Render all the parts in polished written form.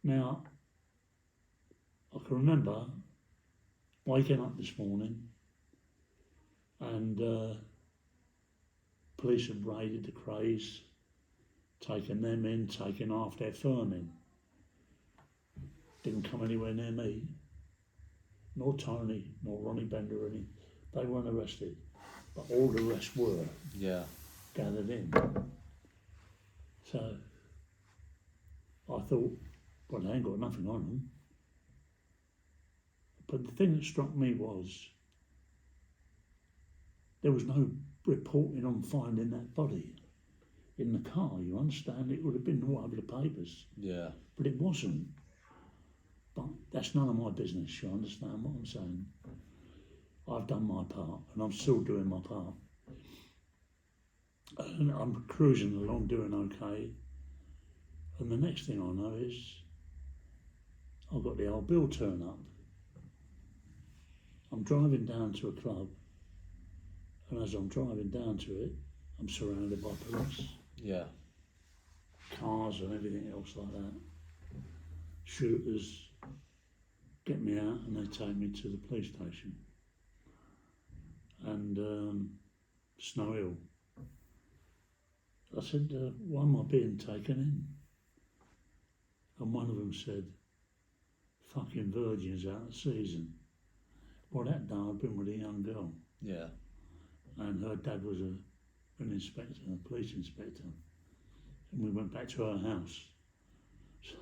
Now, I can remember waking up this morning and police had raided the Crays, taken them in, taken half their firm in. Didn't come anywhere near me, nor Tony, nor Ronnie Bender or any. They weren't arrested, but all the rest were gathered in. So I thought, well, they ain't got nothing on them. But the thing that struck me was there was no reporting on finding that body in the car, you understand? It would have been all over the papers. Yeah. But it wasn't. But that's none of my business, you understand what I'm saying? I've done my part and I'm still doing my part. And I'm cruising along doing okay. And the next thing I know is I've got the old bill turn up. I'm driving down to a club, and as I'm driving down to it, I'm surrounded by police. Yeah. Cars and everything else like that. Shooters get me out and they take me to the police station. And Snow Hill. I said, why am I being taken in? And one of them said, fucking virgins out of season. Well, that day I'd been with a young girl. Yeah. And her dad was an inspector, a police inspector. And we went back to her house. So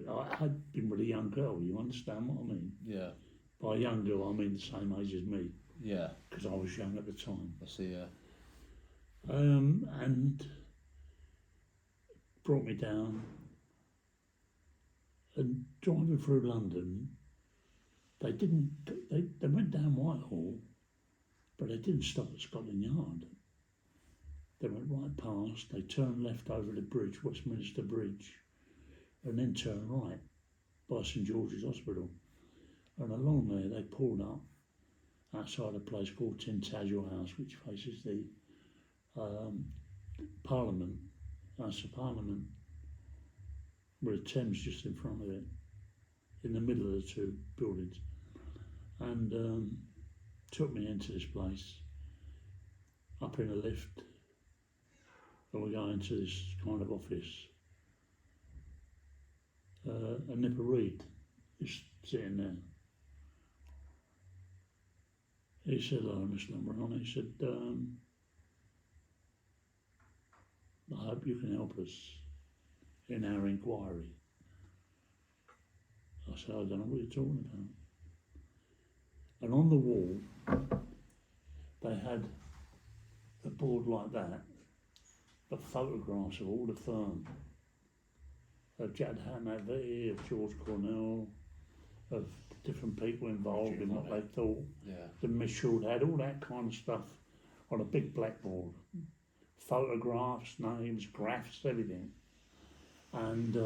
I had been with a young girl, you understand what I mean? Yeah. By a young girl, I mean the same age as me. Yeah. Because I was young at the time. I see, yeah. And brought me down. And driving through London, they went down Whitehall, but they didn't stop at Scotland Yard. They went right past, they turned left over the bridge, Westminster Bridge, and then turned right by St George's Hospital. And along there they pulled up outside a place called Tintagel House, which faces the Parliament, House of Parliament, with the Thames just in front of it, in the middle of the two buildings. And took me into this place, up in a lift, and we go into this kind of office. And Nipper Reed is sitting there. He said, hello, Mr. Lambrianou. He said, I hope you can help us in our inquiry. I said, I don't know what you're talking about. And on the wall, they had a board like that, but photographs of all the firm, of Jad Hanavi, of George Cornell, of different people involved in what they thought. Yeah. The Mitchell had all that kind of stuff on a big blackboard. Photographs, names, graphs, everything. And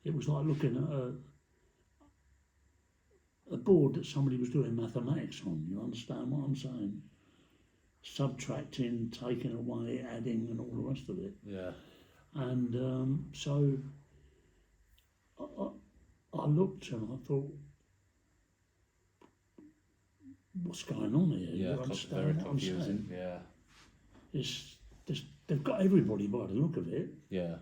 it was like looking at a board that somebody was doing mathematics on, you understand what I'm saying? Subtracting, taking away, adding and all the rest of it. Yeah. And so I looked and I thought, what's going on here? Yeah, you understand very what I'm confusing. saying? Yeah. It's they've got everybody by the look of it. Yeah.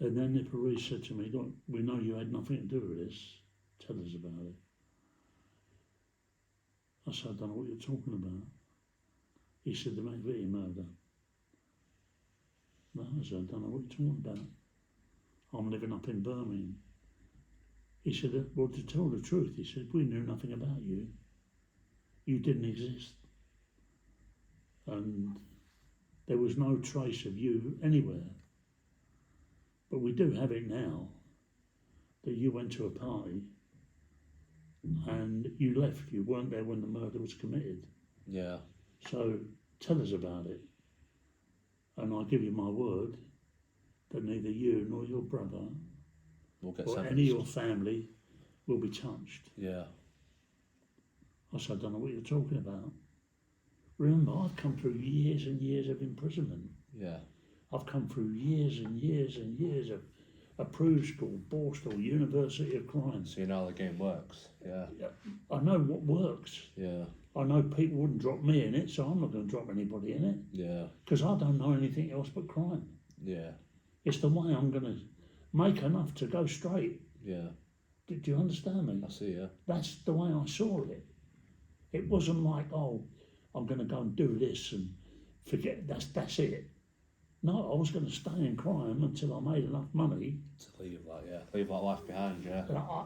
And then Nipper Reed said to me, look, we know you had nothing to do with this. Tell us about it. I said, I don't know what you're talking about. He said, the McVitie murder. No, I said, I don't know what you're talking about. I'm living up in Birmingham. He said, well, to tell the truth, he said, we knew nothing about you. You didn't exist. And there was no trace of you anywhere. But we do have it now, that you went to a party and you left. You weren't there when the murder was committed. Yeah. So tell us about it. And I give you my word that neither you nor your brother We'll get or any of your family will be touched. Yeah. I said, I don't know what you're talking about. Remember, I've come through years and years of imprisonment. Yeah. I've come through years and years and years of approved school, Borstal, University of Crime. So you know how the game works. Yeah. I know what works. Yeah. I know people wouldn't drop me in it, so I'm not going to drop anybody in it. Yeah. Because I don't know anything else but crime. Yeah. It's the way I'm going to make enough to go straight. Yeah. Do you understand me? I see. Yeah. That's the way I saw it. It wasn't like, oh, I'm going to go and do this and forget, that's it. No, I was going to stay in crime until I made enough money. To leave that, yeah. Leave that life behind, yeah.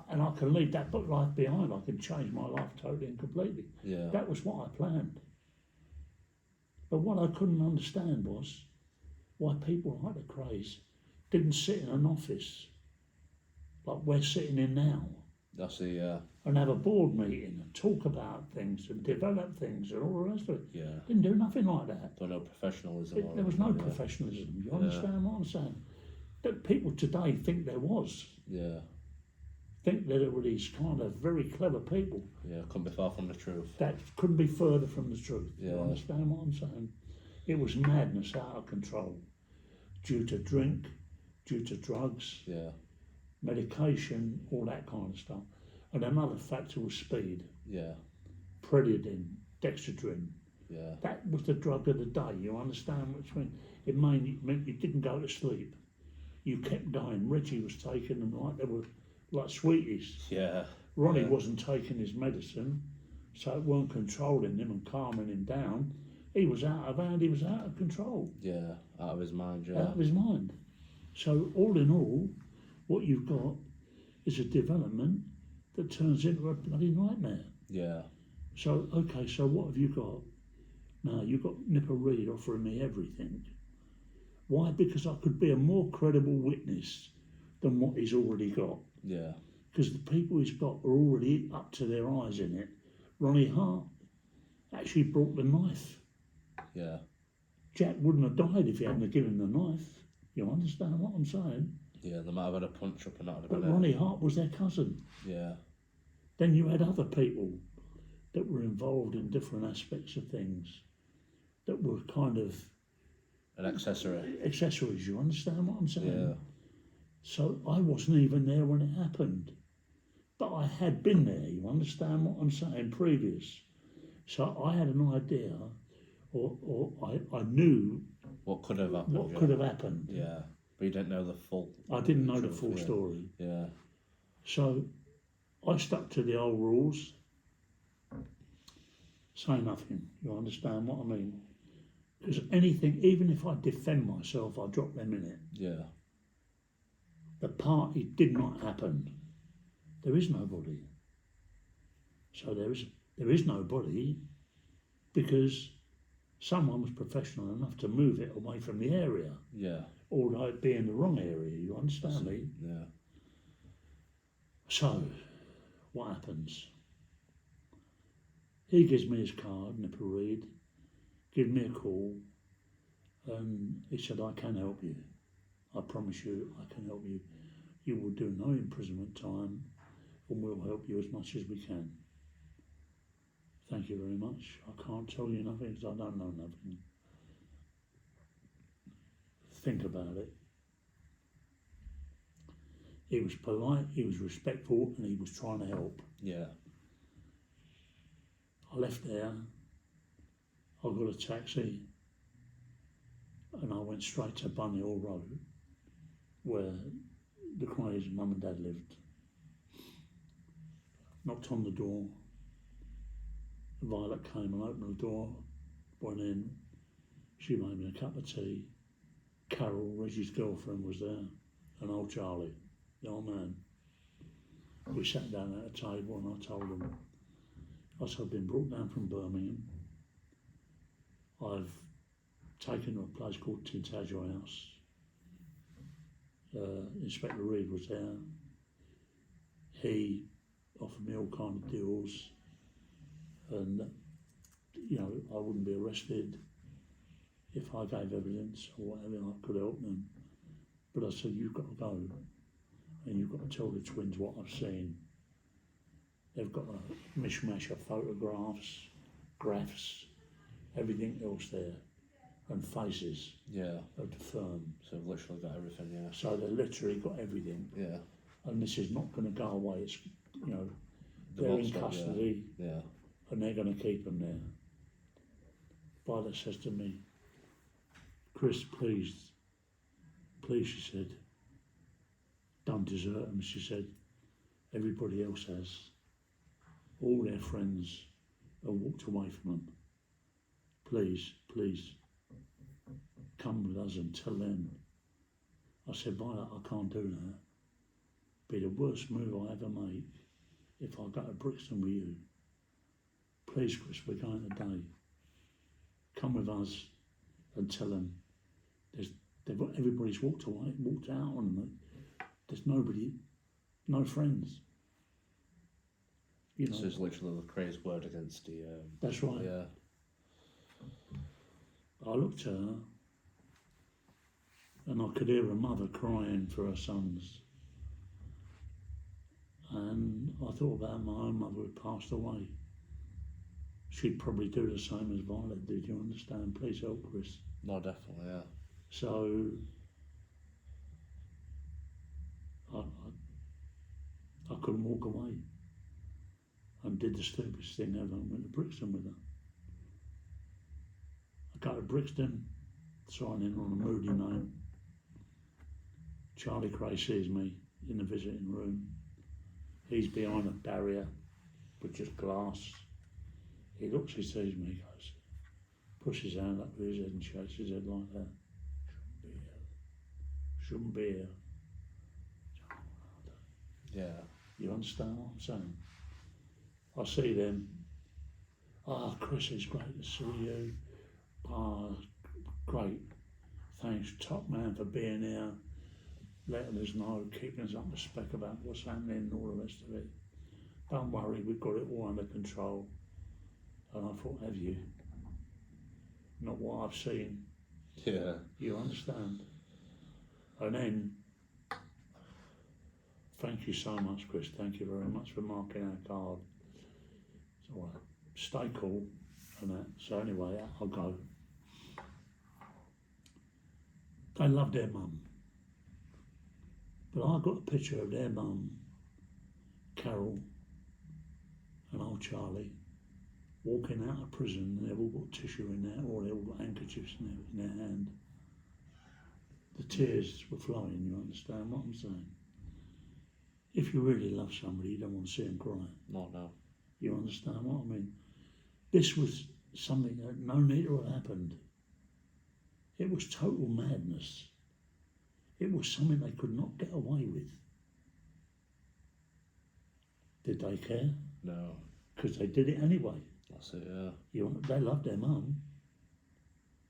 And I can leave that book life behind. I can change my life totally and completely. Yeah. That was what I planned. But what I couldn't understand was why people like the Crays didn't sit in an office like we're sitting in now I see, yeah. and have a board meeting and talk about things and develop things and all the rest of it. Yeah. Didn't do nothing like that. So no professionalism. There was no anything, professionalism. You understand what I'm saying? That people today think there was. Yeah. Think that there were these kind of very clever people Yeah, couldn't be far from the truth. that couldn't be further from the truth. Yeah. You understand what I'm saying? It was madness out of control due to drink, due to drugs, Yeah. medication, all that kind of stuff. And another factor was speed. Yeah. Predadin, dextrodin. Yeah. That was the drug of the day. You understand which meant it meant you didn't go to sleep. You kept going. Reggie was taking them like they were like sweeties. Yeah. Ronnie wasn't taking his medicine, so it weren't controlling him and calming him down. He was out of hand. He was out of control. Yeah. Out of his mind, yeah. Out of his mind. So all in all, what you've got is a development that turns into a bloody nightmare. Yeah. So, okay, so what have you got? Now, you've got Nipper Reid offering me everything. Why? Because I could be a more credible witness than what he's already got. Yeah. Because the people he's got are already up to their eyes in it. Ronnie Hart actually brought the knife. Yeah. Jack wouldn't have died if he hadn't have given the knife. You understand what I'm saying? Yeah, they might have had a punch up and that would have But been Ronnie Hart was their cousin. Yeah. Then you had other people that were involved in different aspects of things that were kind of An accessory. accessories. You understand what I'm saying? Yeah. So I wasn't even there when it happened, but I had been there. You understand what I'm saying? Previous, so I had an idea, or I knew What could have happened. what could have happened. Yeah. But you didn't know the full. I didn't know the truth, full yeah. story, Yeah. so I stuck to the old rules. Say nothing. You understand what I mean? Because anything, even if I defend myself, I drop them in it. Yeah. The party did not happen. There is nobody. So there is nobody because someone was professional enough to move it away from the area, Yeah. although it be in the wrong area. You understand me? Yeah. So, what happens? He gives me his card, Nipper Reid, give me a call, and he said, I can help you. I promise you, I can help you. You will do no imprisonment time, and we'll help you as much as we can. Thank you very much. I can't tell you nothing because I don't know nothing. Think about it. He was polite, he was respectful, and he was trying to help. Yeah. I left there, I got a taxi, and I went straight to Bunny Hill Road, where the Crays' mum and dad lived. Knocked on the door. Violet came and opened the door, went in. She made me a cup of tea. Carol, Reggie's girlfriend, was there, and old Charlie, the old man. We sat down at a table and I told them, I said, I've been brought down from Birmingham. I've taken to a place called Tintagel House. Inspector Reid was there. He offered me all kind of deals, and you know, I wouldn't be arrested if I gave evidence or whatever. I could help them, but I said, you've got to go and you've got to tell the twins what I've seen. They've got a mishmash of photographs, graphs, everything else there, and faces Yeah. of the firm. So I've literally got everything, yeah. So they literally got everything. Yeah. And this is not going to go away. It's, you know, The they're in monster, custody Yeah. and they're going to keep them there. Violet says to me, Chris, please, she said, don't desert them. She said, everybody else has. All their friends have walked away from them. Please, come with us and tell them. I said, Violet, I can't do that. Be the worst move I ever make if I go to Brixton with you. Please, Chris, we're going today. Come with us and tell them everybody's walked away, walked out on them. There's nobody, no friends. You know, This is literally the crazy word against the. That's right. Yeah. I looked at her and I could hear a mother crying for her sons. And I thought about my own mother who had passed away. She'd probably do the same as Violet did, you understand? Please help, Chris. No, definitely, yeah. So I couldn't walk away and did the stupidest thing ever and went to Brixton with her. I go to Brixton, sign in on a moody name. Charlie Cray sees me in the visiting room. He's behind a barrier with just glass. He looks, he sees me, he goes, puts his hand up to his head and shakes his head like that. Shouldn't be here. Yeah. You understand what I'm saying? I see them. Chris, it's great to see you. Great. Thanks, top man, for being here. Letting us know, keeping us up to spec about what's happening and all the rest of it. Don't worry, we've got it all under control. And I thought, have you? Not what I've seen. Yeah. You understand? And then, thank you so much, Chris. Thank you very much for marking our card. It's all right. Stay cool and that. So anyway, I'll go. They love their mum. But I got a picture of their mum, Carol, and old Charlie, walking out of prison, and they've all got tissue in there, or they've all got handkerchiefs in their hand. The tears were flowing, you understand what I'm saying? If you really love somebody, you don't want to see them cry. No. You understand what I mean? This was something that no need to have happened. It was total madness. It was something they could not get away with. Did they care? No. Because they did it anyway. That's it, yeah. They loved their mum.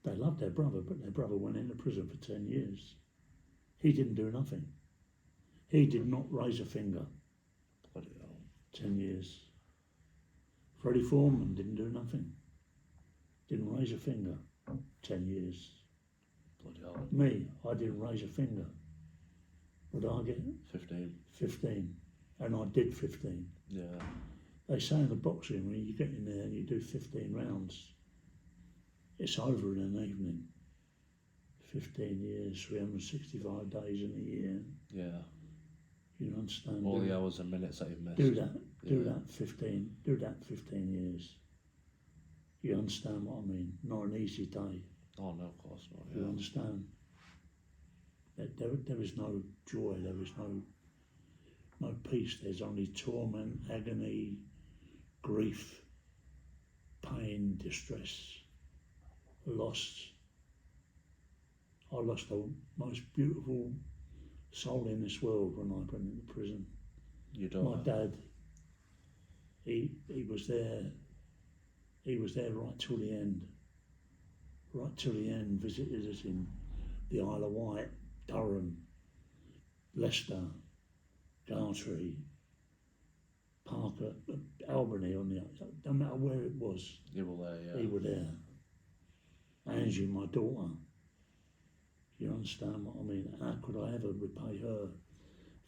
They loved their brother, but their brother went into prison for 10 years. He didn't do nothing. He did not raise a finger. Bloody hell. 10 years. Freddie Foreman didn't do nothing. Didn't raise a finger. 10 years. Bloody hell. Me, I didn't raise a finger. What did I get? 15. 15. And I did 15. Yeah. They say in the boxing, when you get in there and you do 15 rounds, it's over in an evening. 15 years, 365 days in a year. Yeah. You understand? All the hours and minutes that you've missed. Do that 15 years. You understand what I mean? Not an easy day. Oh, no, of course not. You Yeah. understand? There is no joy, there is no peace. There's only torment, agony, grief, pain, distress, loss. I lost the most beautiful soul in this world when I went into prison. You don't. My dad, he was there. He was there right till the end. Right till the end, visited us in the Isle of Wight, Durham, Leicester, Gartree, Parker, Albany on the, no matter where it was, You were there, yeah. he was there. Angie, my daughter. You understand what I mean? How could I ever repay her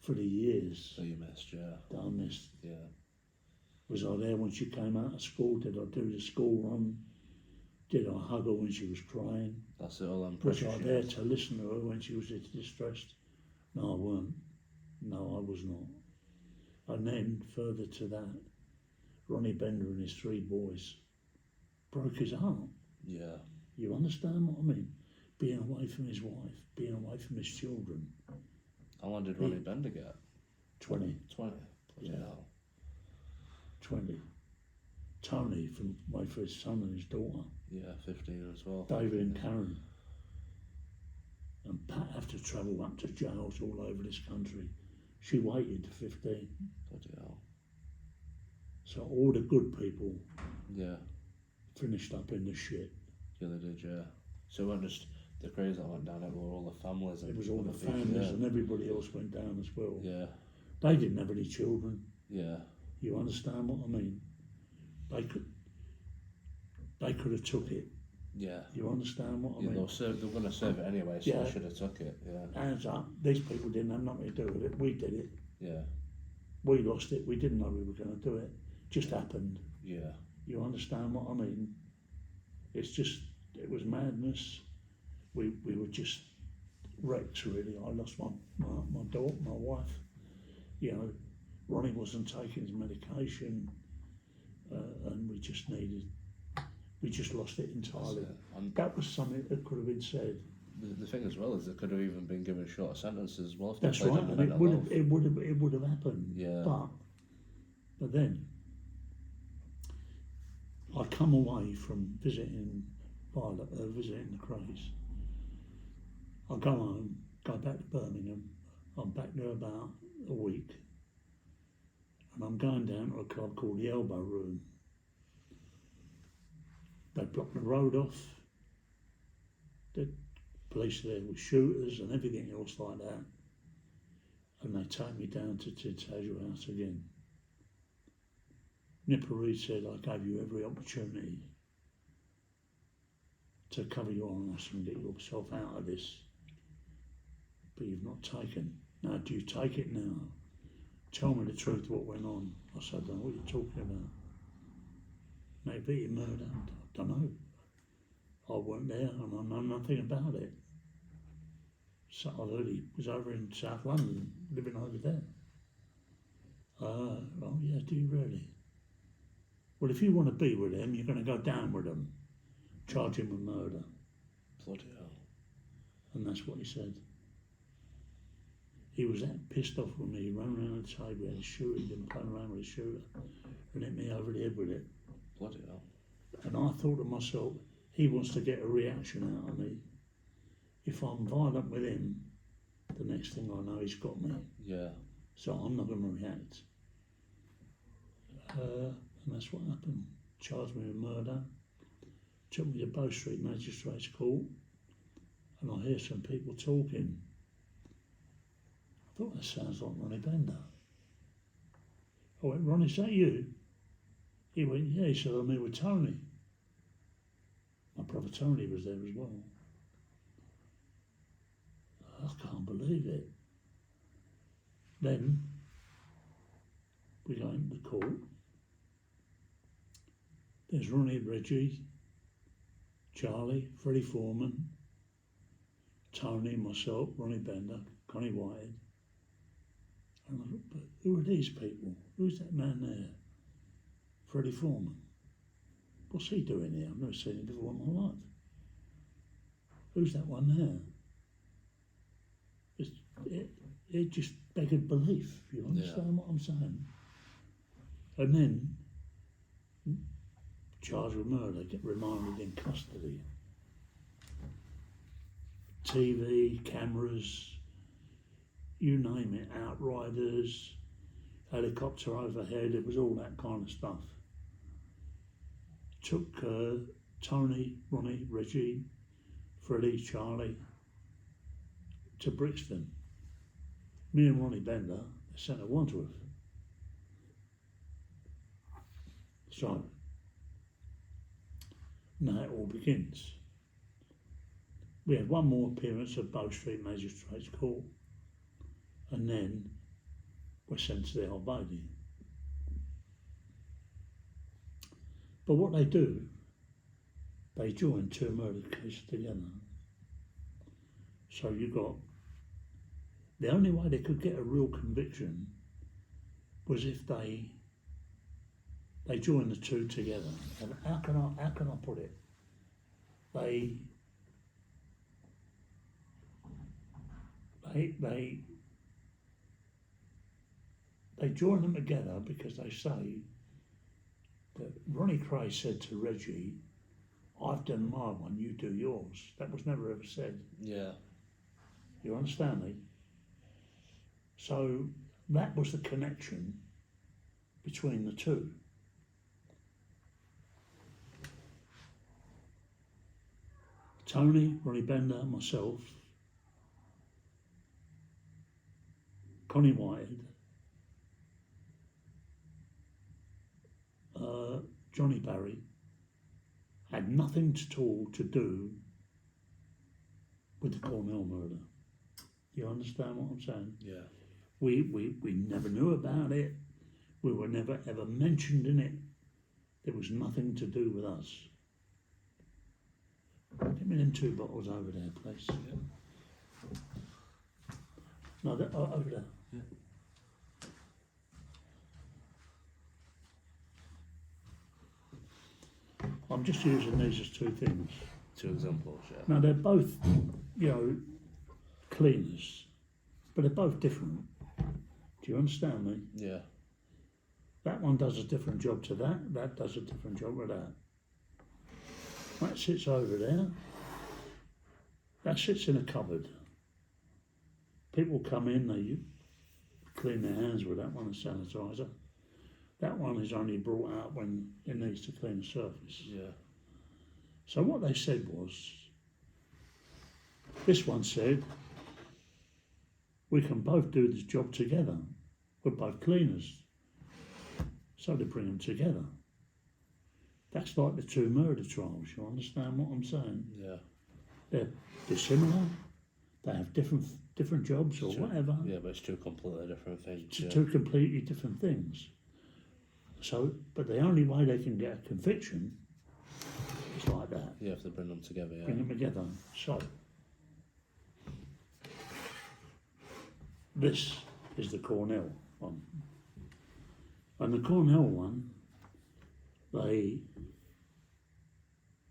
for the years So you missed, yeah. that I missed? Yeah. Was I there when she came out of school? Did I do the school run? Did I hug her when she was crying? That's it, all them Was precious I there years. to listen to her when she was distressed? No, I weren't. No, I was not. And then, further to that, Ronnie Bender and his 3 boys broke his heart. Yeah. You understand what I mean? Being away from his wife, being away from his children. How long did Ronnie Bender get? 20. 20. Bloody Yeah. hell. 20. Tony from away for his son and his daughter. Yeah, 15 as well. David and Karen. And Pat have to travel up to jails all over this country. She waited 15. Bloody hell. So all the good people Yeah. finished up in the shit. Yeah, they did, yeah. So it wasn't just the craze that went down, it were all the families. And It was all the other people, families yeah. and everybody else went down as well. Yeah, They didn't have any children. yeah, You understand what I mean? They could have took it. yeah. You understand what I Yeah, mean? they were going to serve it anyway, so Yeah. they should have took it, yeah. Hands up. These people didn't have nothing to do with it. We did it. Yeah, We lost it. We didn't know we were going to do it. Just happened. yeah, You understand what I mean? It's just, it was madness. We were just wrecked, really. I lost my daughter, my wife. You know, Ronnie wasn't taking his medication, and we just lost it that's entirely. it. And That was something that could have been said. the thing as well is they could have even been given shorter sentences as well if That's they played right, under and mental health. it would have happened. Yeah. But then I come away from visiting Violet, visiting the Crays. I go home, go back to Birmingham. I'm back there about a week, and I'm going down to a club called the Elbow Room. They blocked the road off. The police there with shooters and everything else like that. And they take me down to Tid's Azure House again. Nipper Reid said, I gave you every opportunity to cover your arse and get yourself out of this. But you've not taken. Now, do you take it now? Tell me the truth, what went on. I said, I don't know what you're talking about. Maybe you murdered. I don't know. I weren't there and I know nothing about it. So I heard he was over in South London, living over there. Oh yeah, do you really? Well, if you want to be with them, you're going to go down with them. Charge him with murder. Bloody hell. And that's what he said. He was that pissed off with me. He ran around the table, he had a shooter, he didn't play around with a shooter, and hit me over the head with it. Bloody hell. And I thought to myself, he wants to get a reaction out of me. If I'm violent with him, the next thing I know, he's got me. Yeah. So I'm not going to react. And that's what happened. Charged me with murder. Took me to Bow Street Magistrates Court. And I hear some people talking. I thought, that sounds like Ronnie Bender. I went, Ronnie, is that you? He went, yeah. He said, I'm here with Tony. My brother Tony was there as well. I can't believe it. Then we go into the court. There's Ronnie, Reggie, Charlie, Freddie Foreman, Tony, myself, Ronnie Bender, Connie Whitehead. And I thought, but who are these people? Who's that man there? Freddie Foreman. What's he doing here? I've never seen him before in my life. Who's that one there? It just beggared belief. You understand what I'm saying? And then, charged with murder, get remanded in custody. TV, cameras, you name it, outriders, helicopter overhead, it was all that kind of stuff. Took Tony, Ronnie, Reggie, Freddie, Charlie to Brixton. Me and Ronnie Bender, they sent to Wandsworth. So, now it all begins. We had one more appearance at Bow Street Magistrates Court, and then we're sent to the Old Bailey. But what they do, they joined two murder cases together. So you got, the only way they could get a real conviction was if they joined the two together. And how can I put it? They join them together because they say that Ronnie Cray said to Reggie, "I've done my one, you do yours." That was never ever said. Yeah. You understand me? So that was the connection between the two. Tony, Ronnie Bender, myself, Connie Whitehead, Johnny Barry, had nothing at all to do with the Cornell murder. You understand what I'm saying? Yeah. We never knew about it. We were never ever mentioned in it. There was nothing to do with us. Give me them 2 bottles over there, please. Yeah. No, over there. Yeah. I'm just using these as 2 things. 2 examples, yeah. Now, they're both, cleaners, but they're both different. Do you understand me? Yeah. That one does a different job to that does a different job to that. That sits over there. That sits in a cupboard. People come in, they clean their hands with that one, a sanitizer. That one is only brought out when it needs to clean the surface. Yeah. So what they said was, this one said, we can both do this job together. We're both cleaners. So they bring them together. That's like the 2 murder trials, you understand what I'm saying? Yeah. They're dissimilar, they have different jobs or whatever. Yeah, but it's 2 completely different things. It's 2 completely different things. So, but the only way they can get a conviction is like that. You have to bring them together, yeah. Bring them together. So, this is the Cornell one. And the Cornell one,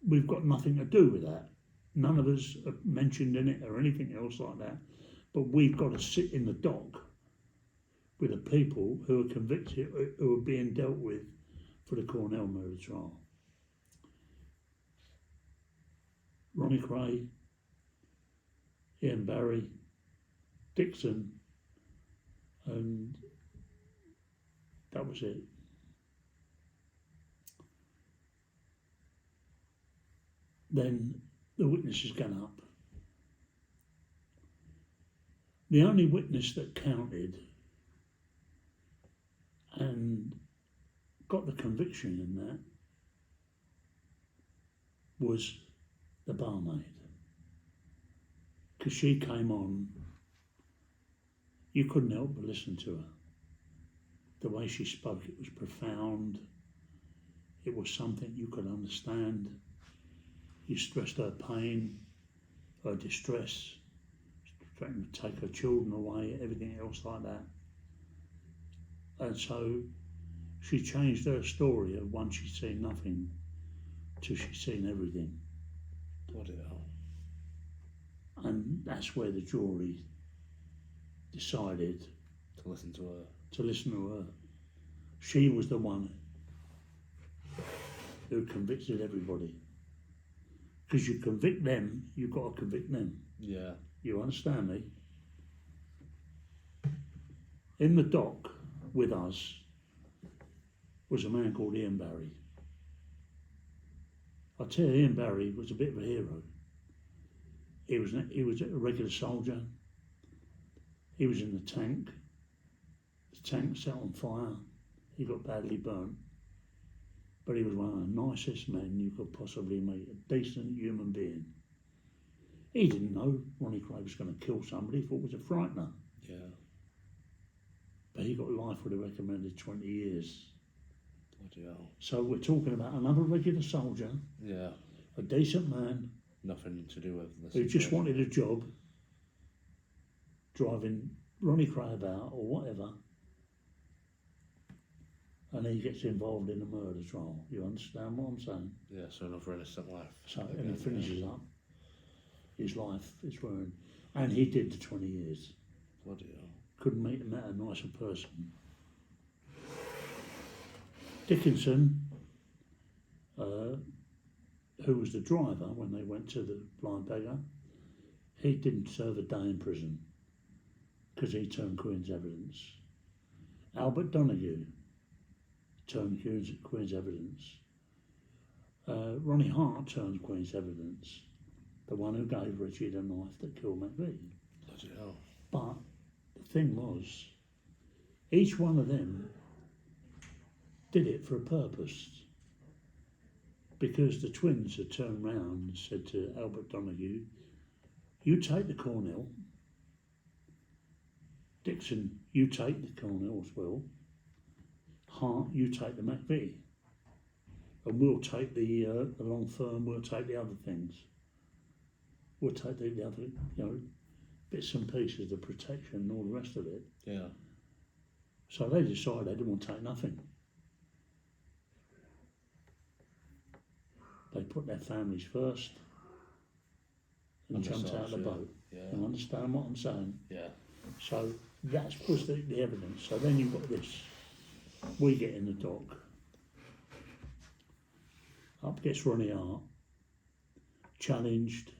we've got nothing to do with that. None of us are mentioned in it or anything else like that. But we've got to sit in the dock with the people who are convicted, who are being dealt with for the Cornell murder trial. Ronnie Cray, Ian Barry, Dixon, and that was it. Then the witnesses got up. The only witness that counted and got the conviction in that was the barmaid. Because she came on, you couldn't help but listen to her. The way she spoke, it was profound. It was something you could understand. You stressed her pain, her distress, threatening to take her children away, everything else like that. And so she changed her story of once she'd seen nothing to she'd seen everything. Bloody hell. And that's where the jury decided To listen to her. to listen to her. She was the one who convicted everybody. Because you convict them, you've got to convict them. Yeah. You understand me? In the dock with us was a man called Ian Barry. I tell you, Ian Barry was a bit of a hero. He was a regular soldier. He was in the tank. The tank set on fire. He got badly burnt. But he was one of the nicest men you could possibly meet, a decent human being. He didn't know Ronnie Cray was going to kill somebody, he thought it was a frightener. Yeah. But he got life with a recommended 20 years. Bloody hell. So we're talking about another regular soldier Yeah. a decent man Nothing to do with this. who just wanted a job, driving Ronnie Cray about or whatever, and he gets involved in a murder trial. You understand what I'm saying? Yeah, so another innocent life. So, and he finishes up. His life is ruined. And he did the 20 years. Bloody hell. Couldn't make him out a nicer person. Dickinson, who was the driver when they went to the Blind Beggar, he didn't serve a day in prison because he turned Queen's evidence. Albert Donahue turned Queen's evidence. Ronnie Hart turned Queen's evidence. The one who gave Richie the knife that killed McVie. Bloody hell. But the thing was, each one of them did it for a purpose. Because the twins had turned round and said to Albert Donahue, you take the Cornell. Dixon, you take the Cornell as well. Hart, you take the McVie. And we'll take the long firm, we'll take the other things. We'll take the other, bits and pieces, the protection and all the rest of it. Yeah. So they decided they didn't want to take nothing. They put their families first and jumped out of the boat. Yeah. You understand what I'm saying? Yeah. So that was the evidence. So then you've got this. We get in the dock. Up gets Ronnie Hart. Challenged.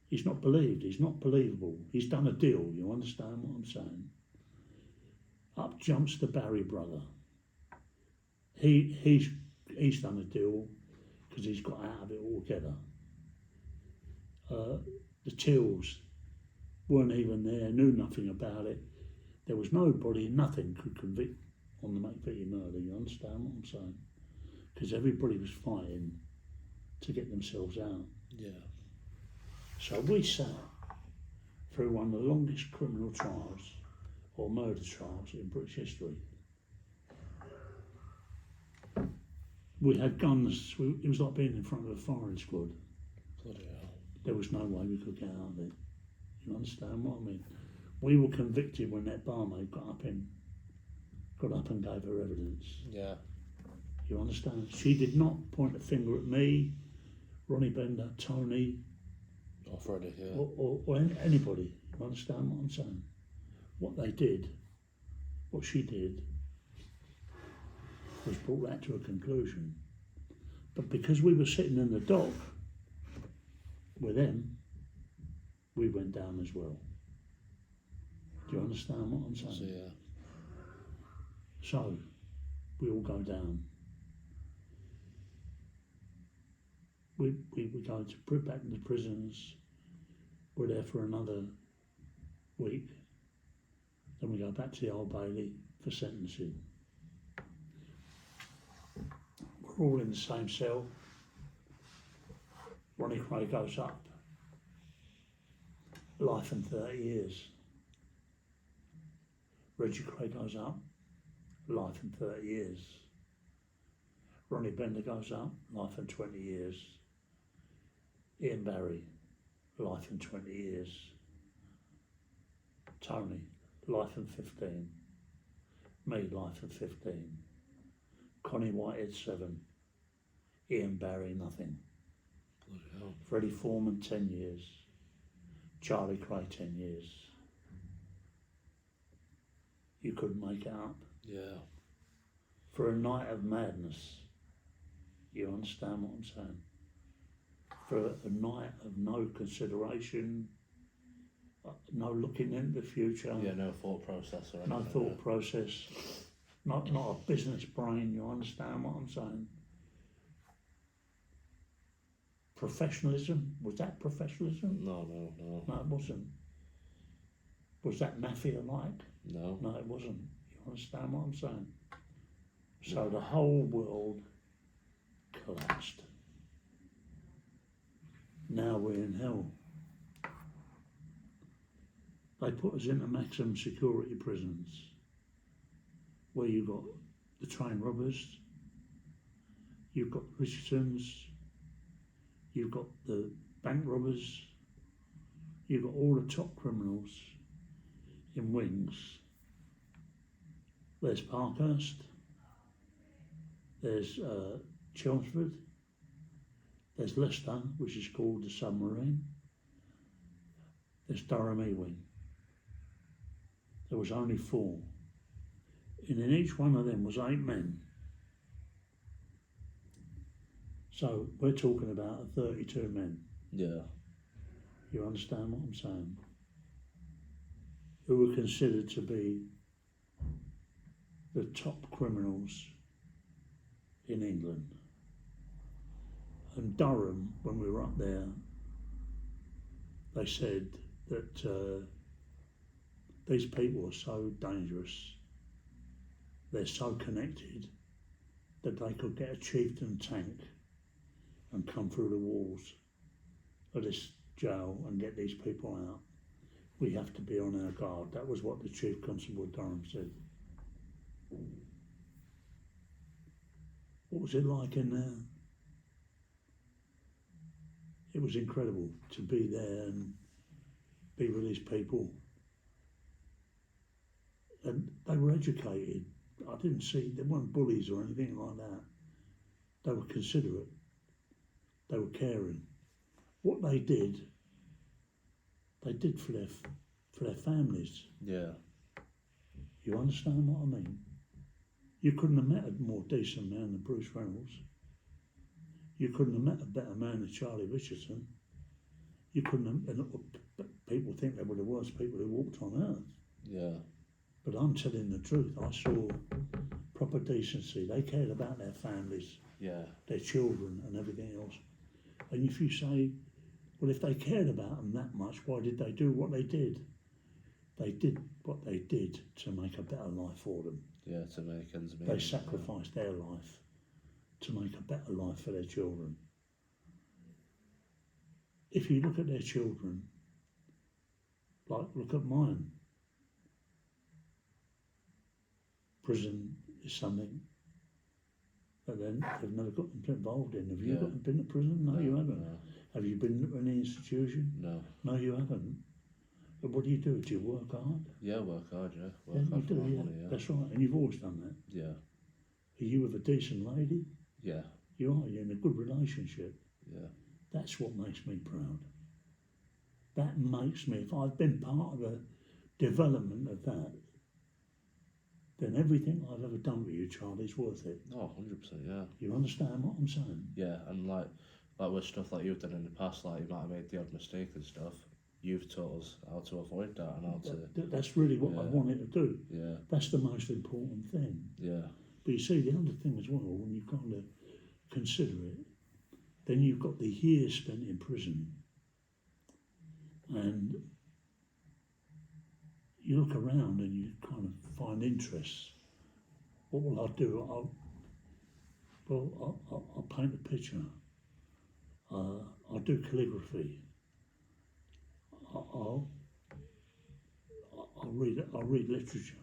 He's not believed. He's not believable. He's done a deal. You understand what I'm saying? Up jumps the Barry brother. He's done a deal because he's got out of it altogether. The Tills weren't even there, knew nothing about it. There was nobody, nothing could convict on the McVie murder. You understand what I'm saying? Because everybody was fighting to get themselves out. Yeah. So we sat through one of the longest criminal trials or murder trials in British history. We had guns. It was like being in front of a firing squad. Bloody hell. There was no way we could get out of it. You understand what I mean? We were convicted when that barmaid got up and gave her evidence. Yeah. You understand? She did not point a finger at me, Ronnie Bender, Tony, Or Freddie, yeah. or anybody. You understand what I'm saying? What they did, what she did, was brought that to a conclusion. But because we were sitting in the dock with them, we went down as well. Do you understand what I'm saying? So, yeah. So, we all go down. We go back to the prisons. We're there for another week. Then we go back to the Old Bailey for sentencing. We're all in the same cell. Ronnie Cray goes up. Life and 30 years. Reggie Cray goes up. Life and 30 years. Ronnie Bender goes up. Life and 20 years. Ian Barry. Life and 20 years. Tony. Life and 15. Me, life and 15. Connie Whitehead, 7. Ian Barry, nothing. Bloody hell. Freddie Foreman, 10 years. Charlie Cray, 10 years. You couldn't make it up. Yeah. For a night of madness. You understand what I'm saying? For a night of no consideration, no looking into the future. Yeah, no thought process or anything. No like thought that. process. Not a business brain, you understand what I'm saying? Professionalism, was that professionalism? No. No, it wasn't. Was that mafia-like? No. No, it wasn't. You understand what I'm saying? So the whole world collapsed. Now we're in hell. They put us into maximum security prisons where you've got the train robbers, you've got Richardsons, you've got the bank robbers, you've got all the top criminals in wings. There's Parkhurst, there's Chelmsford, there's Leicester, which is called the Submarine, there's Durham E-Wing. There was only 4. And in each one of them was 8 men. So we're talking about 32 men. Yeah. You understand what I'm saying? Who were considered to be the top criminals in England. And Durham, when we were up there, they said that these people are so dangerous, they're so connected, that they could get a chieftain tank and come through the walls of this jail and get these people out. We have to be on our guard. That was what the Chief Constable of Durham said. What was it like in there? It was incredible to be there and be with these people. And they were educated. I didn't see, they weren't bullies or anything like that. They were considerate. They were caring. What they did for their families. Yeah. You understand what I mean? You couldn't have met a more decent man than Bruce Reynolds. You couldn't have met a better man than Charlie Richardson. You couldn't have, and people think they were the worst people who walked on earth. Yeah. But I'm telling the truth. I saw proper decency. They cared about their families, Yeah. their children and everything else. And if you say, well, if they cared about them that much, why did they do what they did? They did what they did to make a better life for them. Yeah, to make ends meet. They sacrificed their life to make a better life for their children. If you look at their children, like look at mine, prison is something that they've never got involved in. Have you been to prison? No, you haven't. No. Have you been to any institution? No. No, you haven't. But what do? Do you work hard? Yeah, work hard, yeah. Yeah, Work hard you for do, my yeah. money, yeah. That's right, and you've always done that. Yeah. Are you with a decent lady? Yeah. You are, you're in a good relationship. Yeah. That's what makes me proud. That makes me, if I've been part of the development of that, then everything I've ever done with you, Charlie's worth it. Oh, 100%, yeah. You understand what I'm saying? Yeah, and like with stuff like you've done in the past, like you might have made the odd mistake and stuff, you've taught us how to avoid that and how to... That's really what I wanted to do. Yeah. That's the most important thing. Yeah. But you see, the other thing as well, when you kind of consider it, then you've got the years spent in prison, and you look around and you kind of find interests. What will I do? I'll paint a picture. I'll do calligraphy. I'll read literature.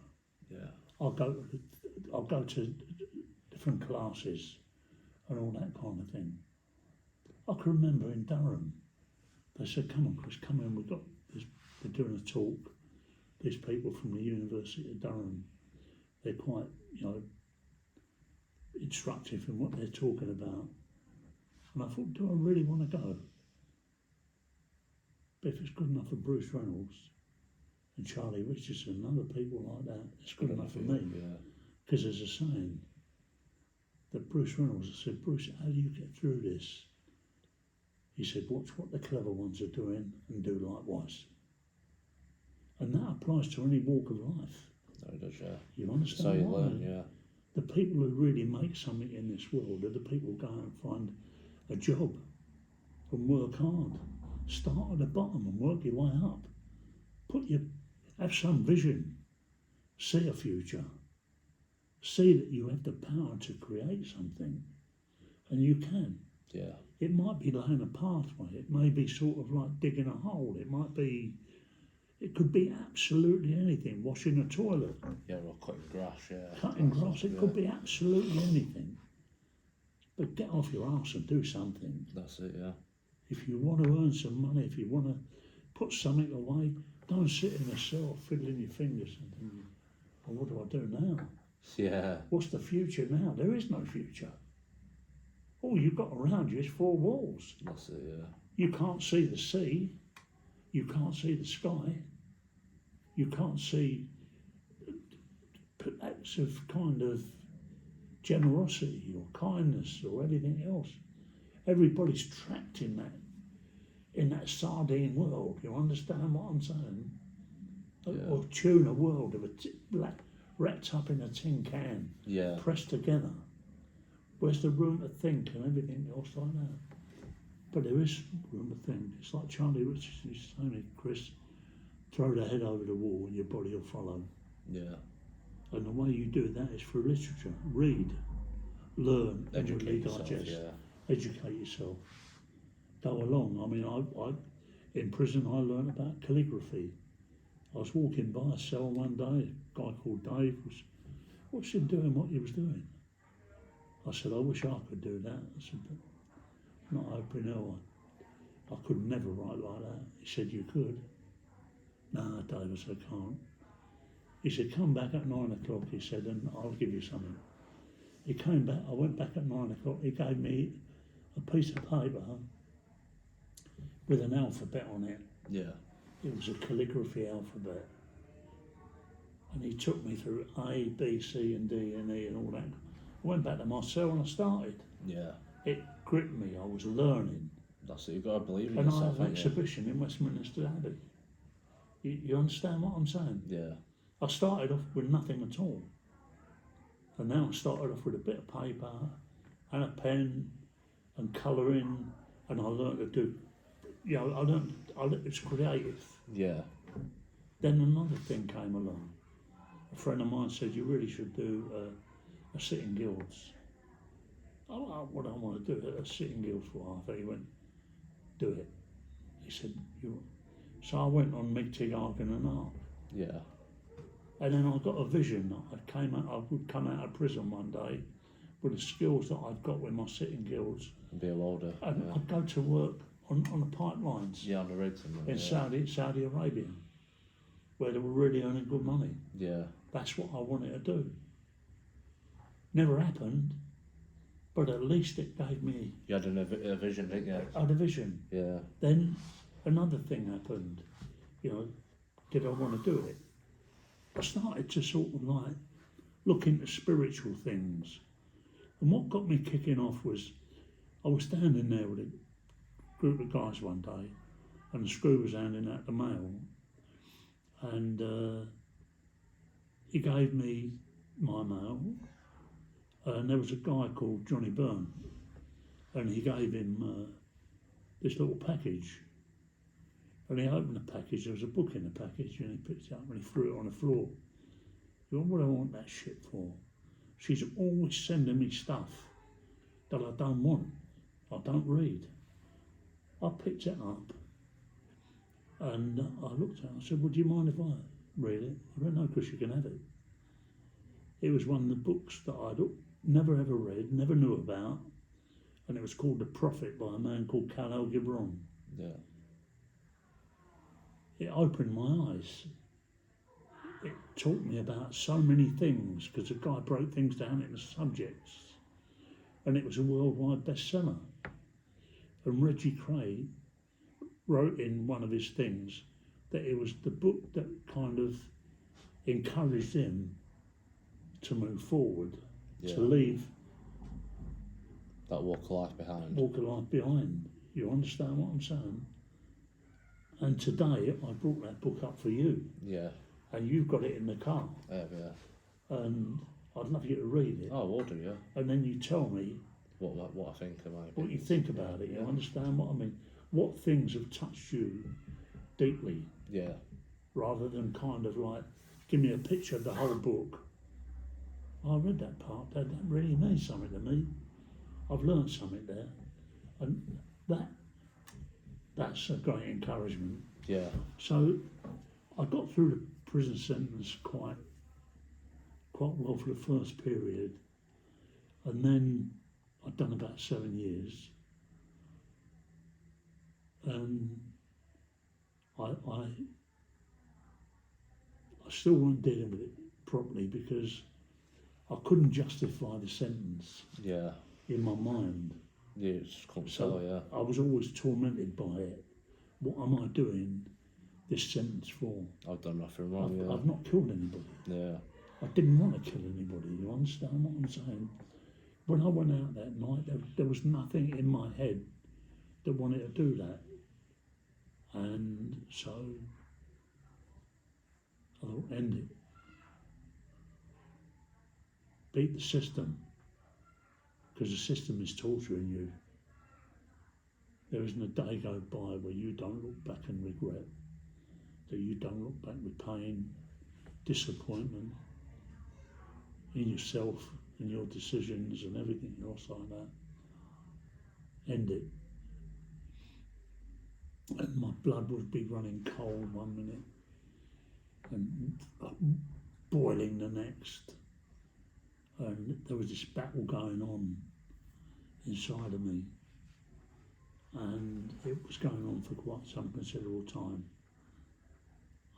Yeah. I'll go to different classes and all that kind of thing. I can remember in Durham, they said, "Come on, Chris, come in. We've got this. They're doing a talk. These people from the University of Durham, they're quite, instructive in what they're talking about." And I thought, do I really want to go? But if it's good enough for Bruce Reynolds and Charlie Richardson and other people like that, it's good enough for me. Because there's a saying that Bruce Reynolds said, "Bruce, how do you get through this?" He said, "Watch what the clever ones are doing and do likewise." And that applies to any walk of life. No, it does, yeah. You understand? So you learn, yeah. The people who really make something in this world are the people who go out and find a job and work hard. Start at the bottom and work your way up. Have some vision. See a future. See that you have the power to create something, and you can. Yeah. It might be laying a pathway. It may be sort of like digging a hole. It could be absolutely anything. Washing a toilet. Yeah, or cutting grass, yeah. Cutting grass. It could be absolutely anything. But get off your arse and do something. That's it, yeah. If you want to earn some money, if you want to put something away, don't sit in a cell fiddling your fingers and thinking, well, what do I do now? Yeah. What's the future now? There is no future. All you've got around you is four walls. That's it, yeah. You can't see the sea. You can't see the sky. You can't see acts of kind of generosity or kindness or anything else. Everybody's trapped in that sardine world. You understand what I'm saying? Yeah. Or tuna world of wrapped up in a tin can, Yeah. pressed together. Where's the room to think and everything else like that? But there is room to think. It's like Charlie Richards used to say, Chris, throw the head over the wall and your body will follow. Yeah. And the way you do that is through literature. Read, learn, Educate inwardly yourself, digest. yeah. Educate yourself. Go along. I mean, I in prison I learned about calligraphy. I was walking by a cell one day, a guy called Dave what's he doing what he was doing? I said, I wish I could do that. I said, but not open hell. I could never write like that. He said, you could. No, Dave, I said, I can't. He said, come back at 9 o'clock, he said, and I'll give you something. He came back, I went back at 9 o'clock, he gave me a piece of paper with an alphabet on it. Yeah. It was a calligraphy alphabet. And he took me through A, B, C and D and E and all that. I went back to my cell and I started. Yeah. It gripped me, I was learning. That's it, you've got to believe in And yourself. I have an ain't you? exhibition in Westminster Abbey. You understand what I'm saying? Yeah. I started off with nothing at all. And now I started off with a bit of paper and a pen and colouring, and I learned to do, it's creative. Yeah. Then another thing came along. A friend of mine said, you really should do a sitting guilds. What I want to do a sitting guilds for. I thought he went, do it. He said, so I went on Mig Argan and Ark. Yeah. And then I got a vision that I would come out of prison one day with the skills that I'd got with my sitting guilds. And be a welder. And Yeah. I'd go to work on the pipelines Yeah, on the rigs and that, in Saudi Arabia, where they were really earning good money. Yeah. That's what I wanted to do. Never happened, but at least it gave me You had a vision, didn't you? a vision. Yeah. Then another thing happened. Did I want to do it? I started to sort of like look into spiritual things. And what got me kicking off was I was standing there with a group of guys one day and the screw was handing out the mail and he gave me my mail and there was a guy called Johnny Byrne and he gave him this little package. And he opened the package, there was a book in the package, and he picked it up and he threw it on the floor. He went, what do I want that shit for? She's always sending me stuff that I don't want, I don't read. I picked it up and I looked at it, I said, would you mind if I read it? He went, no, Chris, you can have it. It was one of the books that I'd never ever read, never knew about, and it was called The Prophet by a man called Khalil Gibran. Yeah. It opened my eyes. It taught me about so many things because the guy broke things down into subjects and it was a worldwide bestseller. And Reggie Cray wrote in one of his things that it was the book that kind of encouraged him to move forward, to leave that walk of life behind. You understand what I'm saying? And today I brought that book up for you. Yeah. And you've got it in the car. I have, yeah. And I'd love you to read it. Oh, I will do, yeah. And then you tell me what I think of my what you think about it. You understand what I mean? What things have touched you deeply? Yeah. Rather than kind of like, give me a picture of the whole book. I read that part. That really means something to me. I've learned something there. And that's a great encouragement. Yeah. So I got through the prison sentence quite well for the first period, and then I'd done about 7 years, And I still weren't dealing with it properly because I couldn't justify the sentence Yeah. in my mind. Yeah, it's couldn't So tell, yeah. I was always tormented by it. What am I doing this sentence for? I've done nothing wrong, I've not killed anybody. yeah. I didn't want to kill anybody, you understand what I'm saying? When I went out that night, there was nothing in my head that wanted to do that. And so I thought, end it. Beat the system, because the system is torturing you. There isn't a day go by where you don't look back and regret, that you don't look back with pain, disappointment in yourself and your decisions and everything else like that. End it. And my blood would be running cold one minute and boiling the next. And there was this battle going on inside of me. And it was going on for quite some considerable time.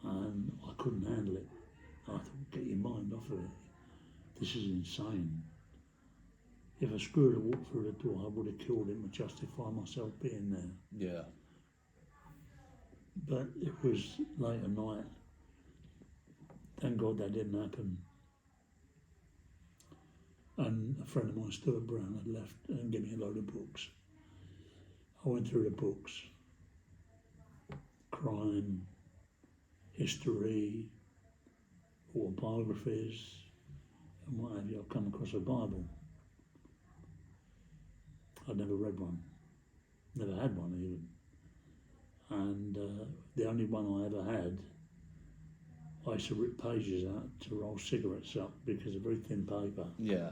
And I couldn't handle it. I thought, get your mind off of it. This is insane. If I screwed a walk through the door, I would have killed him to justify myself being there. Yeah. But it was late at night. Thank God that didn't happen. And a friend of mine, Stuart Brown, had left and given me a load of books. I went through the books. Crime, history, autobiographies, and what have you. I've come across a Bible. I'd never read one. Never had one even. And the only one I ever had, I used to rip pages out to roll cigarettes up because of very thin paper, Yeah.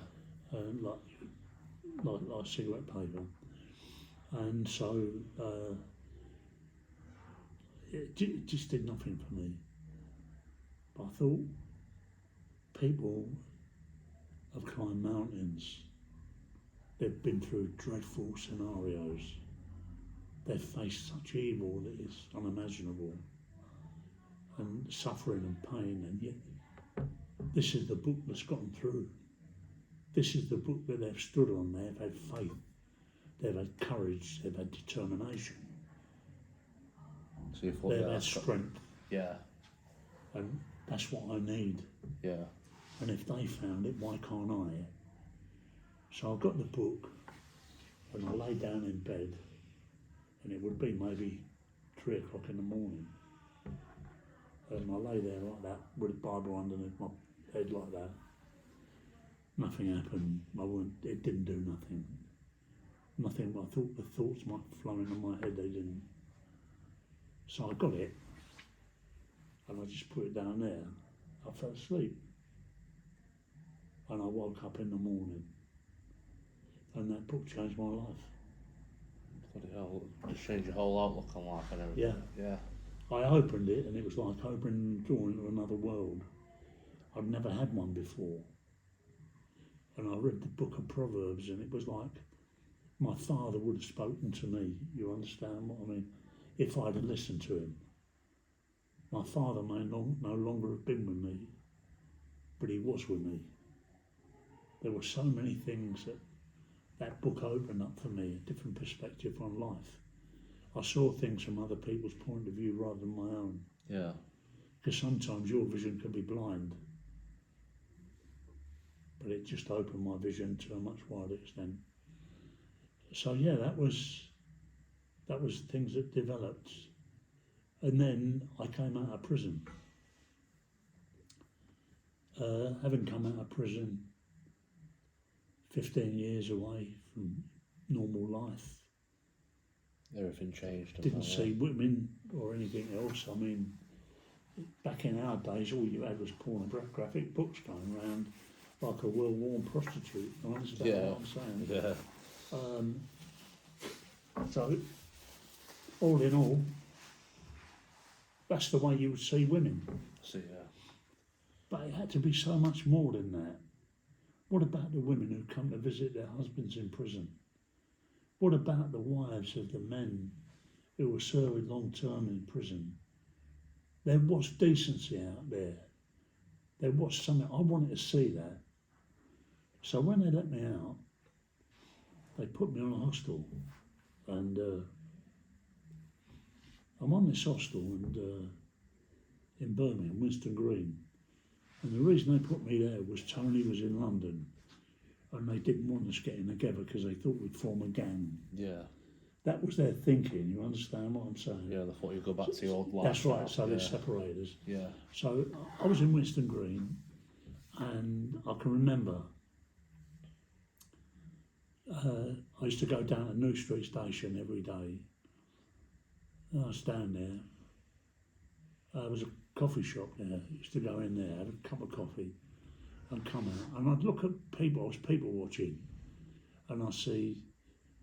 like cigarette paper. And so it just did nothing for me. But I thought, people have climbed mountains. They've been through dreadful scenarios. They've faced such evil that is unimaginable, and suffering and pain, and yet this is the book that's gotten through. This is the book that they've stood on. They've had faith, they've had courage, they've had determination, So you thought they've yeah, had that's got- strength, Yeah. and that's what I need. Yeah. And if they found it, why can't I? So I got the book, and I lay down in bed, and it would be maybe 3 o'clock in the morning. And I lay there like that with the Bible underneath my head like that. Nothing happened. It didn't do nothing. Nothing. I thought the thoughts might flow into my head. They didn't. So I got it, and I just put it down there. I fell asleep, and I woke up in the morning, and that book changed my life. Bloody hell. Just changed your whole outlook on life and everything. Yeah. Yeah. I opened it, and it was like opening a door into another world. I'd never had one before. And I read the book of Proverbs, and it was like my father would have spoken to me. You understand what I mean? If I'd have listened to him. My father may no longer have been with me, but he was with me. There were so many things that book opened up for me, a different perspective on life. I saw things from other people's point of view rather than my own. Yeah. Because sometimes your vision can be blind. But it just opened my vision to a much wider extent. So yeah, that was things that developed. And then I came out of prison. Having come out of prison, 15 years away from normal life, Everything changed. didn't see women or anything else. I mean, back in our days, all you had was pornographic books going around like a well-worn prostitute. You understand Yeah. what I'm saying? Yeah. So, all in all, that's the way you would see women. So yeah. But it had to be so much more than that. What about the women who come to visit their husbands in prison? What about the wives of the men who were serving long term in prison. There was decency out there. There was something. I wanted to see that. So when they let me out, they put me on a hostel, and I'm on this hostel and in Birmingham, Winston Green. And the reason they put me there was Tony was in London, and they didn't want us getting together because they thought we'd form a gang. Yeah. That was their thinking. You understand what I'm saying? Yeah, they thought you'd go back to your old life. That's right. So they separated us. Yeah. So I was in Winston Green, and I can remember I used to go down to New Street Station every day. And I stand there. There was a coffee shop there. I used to go in there, have a cup of coffee, and come out. And I'd look at people. I was people watching, and I see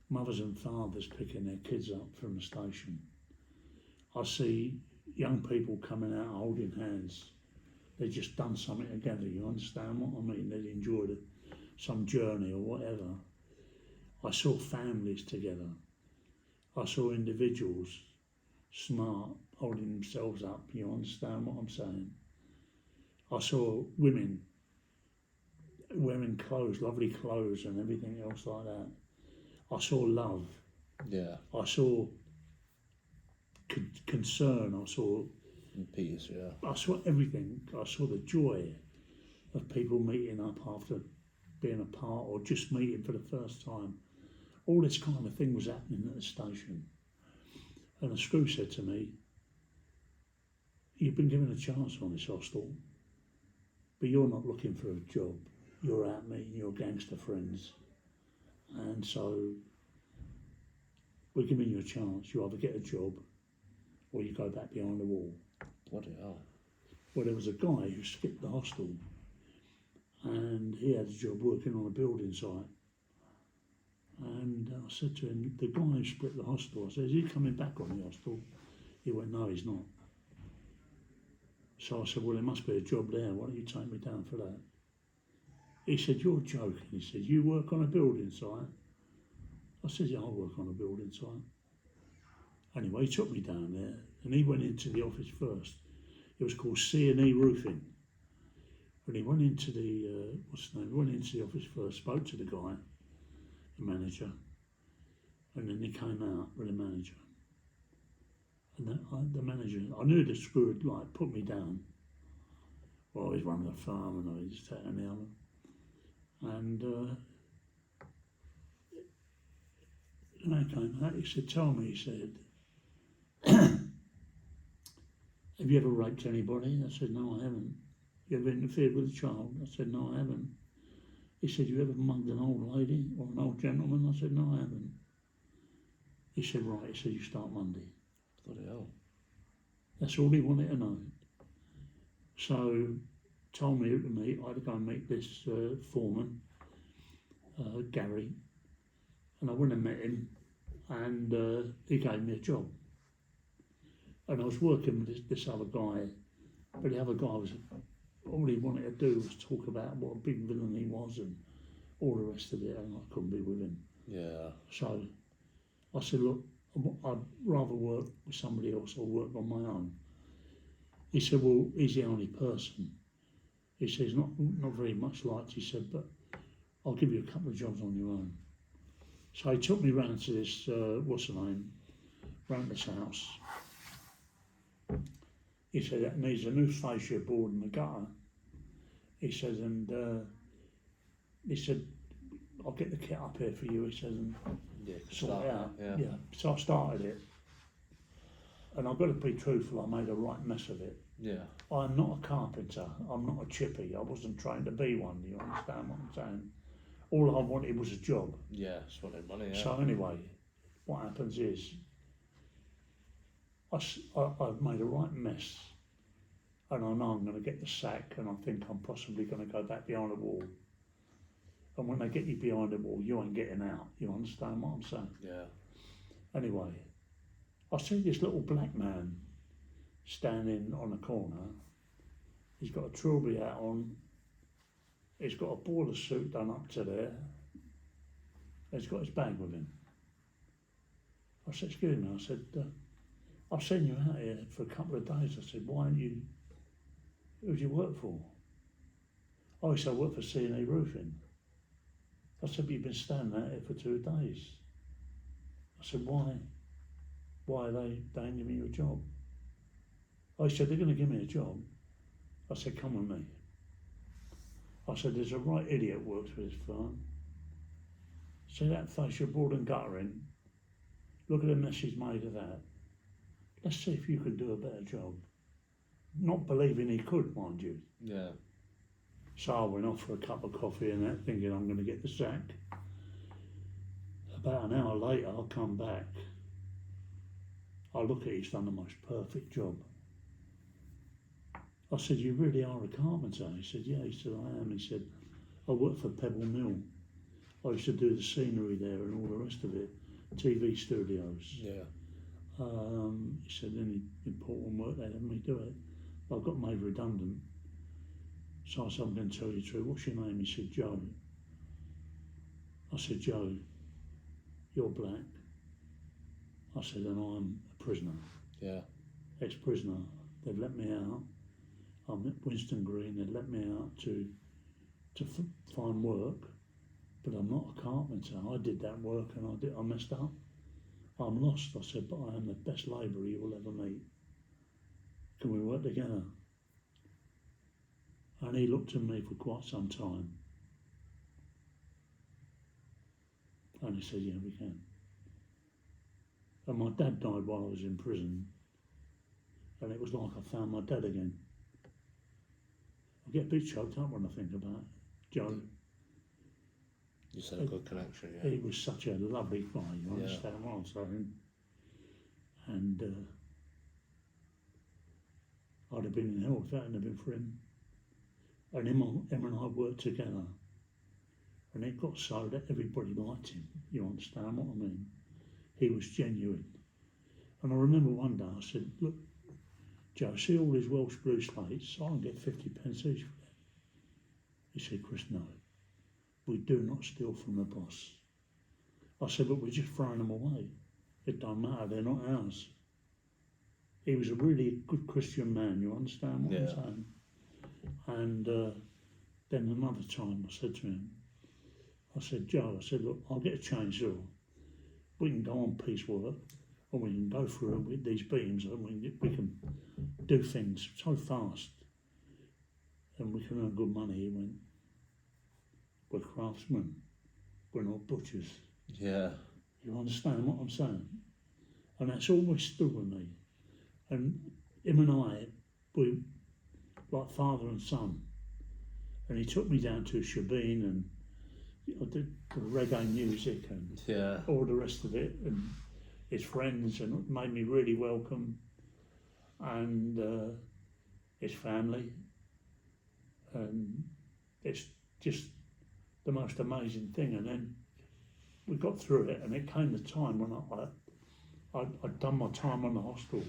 mothers and fathers picking their kids up from the station. I see young people coming out holding hands. They've just done something together. You understand what I mean? They'd enjoyed some journey or whatever. I saw families together. I saw individuals, smart, holding themselves up. You understand what I'm saying? I saw women wearing clothes, lovely clothes and everything else like that. I saw love. Yeah. I saw concern. I saw peace. Yeah. I saw everything. I saw the joy of people meeting up after being apart or just meeting for the first time. All this kind of thing was happening at the station. And the screw said to me, "You've been given a chance on this hostel, but you're not looking for a job. You're out meeting your gangster friends. And so we're giving you a chance. You either get a job or you go back behind the wall." Bloody hell. Well, there was a guy who skipped the hostel, and he had a job working on a building site. And I said to him, the guy who split the hostel, I said, "Is he coming back on the hostel?" He went, "No, he's not." So I said, "Well, there must be a job there. Why don't you take me down for that?" He said, "You're joking." He said, "You work on a building site?" I said, "Yeah, I work on a building site." Anyway, he took me down there, and he went into the office first. It was called C&E Roofing. And he went into the, He went into the office first, spoke to the guy, the manager, and then he came out with the manager. And the manager, I knew the screw had like put me down. Well, he's running a farm and I was that and the other. And they came out, he said, "Tell me," he said, "have you ever raped anybody?" I said, "No, I haven't." "You ever interfered with a child?" I said, "No, I haven't." He said, "You ever mugged an old lady or an old gentleman?" I said, "No, I haven't." He said, "Right," he said, "you start Monday." Bloody hell. That's all he wanted to know. So, told me to meet, I had to go and meet this foreman, Gary, and I went and met him, and he gave me a job. And I was working with this other guy, but the other guy was, all he wanted to do was talk about what a big villain he was and all the rest of it, and I couldn't be with him. Yeah. So I said, "Look, I'd rather work with somebody else or work on my own." He said, "Well, he's the only person." He says, not very much liked," he said, "but I'll give you a couple of jobs on your own." So he took me round to this, round this house. He said, "That needs a new fascia board in the gutter." He says, and he said, "I'll get the kit up here for you," he says, "and sort it out." Yeah. So I started it. And I've got to be truthful, I made a right mess of it. Yeah. I'm not a carpenter, I'm not a chippy, I wasn't trained to be one, you understand what I'm saying? All I wanted was a job. Yeah, it's wanted money, yeah. So anyway, what happens is, I've made a right mess, and I know I'm going to get the sack, and I think I'm possibly going to go back behind the wall. And when they get you behind the wall, you ain't getting out, you understand what I'm saying? Yeah. Anyway, I see this little black man standing on the corner. He's got a trilby hat on. He's got a baller suit done up to there. He's got his bag with him. I said, "Excuse me," I said, I've seen you out here for a couple of days. I said, why aren't you, who do you work for? Oh, he said, I work for C&E Roofing. I said, but you've been standing out here for 2 days. I said, why? Why are they ain't giving you a job? I said, they're going to give me a job. I said, come with me. I said, there's a right idiot works for this firm. See that face you're bored and guttering? Look at the mess he's made of that. Let's see if you can do a better job. Not believing he could, mind you. Yeah. So I went off for a cup of coffee and that, thinking I'm going to get the sack. About an hour later, I'll come back. I look at it, he's done the most perfect job. I said, you really are a carpenter? He said, yeah. He said, I am. He said, I work for Pebble Mill. I used to do the scenery there and all the rest of it, TV studios. Yeah. He said, any important work, they let me do it. I got made redundant. So I said, I'm going to tell you the truth. What's your name? He said, Joe. I said, Joe, you're black. I said, and I'm a prisoner. Yeah. Ex-prisoner. They've let me out. I'm at Winston Green. They've let me out to find work, but I'm not a carpenter. I did that work and I messed up. I'm lost. I said, but I am the best labourer you will ever meet. Can we work together? And he looked at me for quite some time. And he said, yeah, we can. And my dad died while I was in prison. And it was like I found my dad again. I get a bit choked up when I think about it. Joe. You said a good connection, yeah. He was such a lovely guy, you understand what I'm saying? And I'd have been in hell if that hadn't been for him. And him and I worked together. And it got so that everybody liked him. You understand what I mean? He was genuine. And I remember one day I said, look, Joe, see all these Welsh blue slates? I can get 50 pence each for them. He said, Chris, no. We do not steal from the boss. I said, but we're just throwing them away. It don't matter, they're not ours. He was a really good Christian man, you understand what I'm saying? And then another time I said to him, I said, Joe, I said, look, I'll get a chainsaw. We can go on piecework and we can go through with these beams and we can do things so fast and we can earn good money. He went, we're craftsmen, we're not butchers. Yeah. You understand what I'm saying? And that's always stood with me. And him and I, we like father and son. And he took me down to Shabeen and I did the reggae music and all the rest of it, and his friends, and it made me really welcome, and his family, and it's just the most amazing thing. And then we got through it, and it came the time when I'd done my time on the hostel,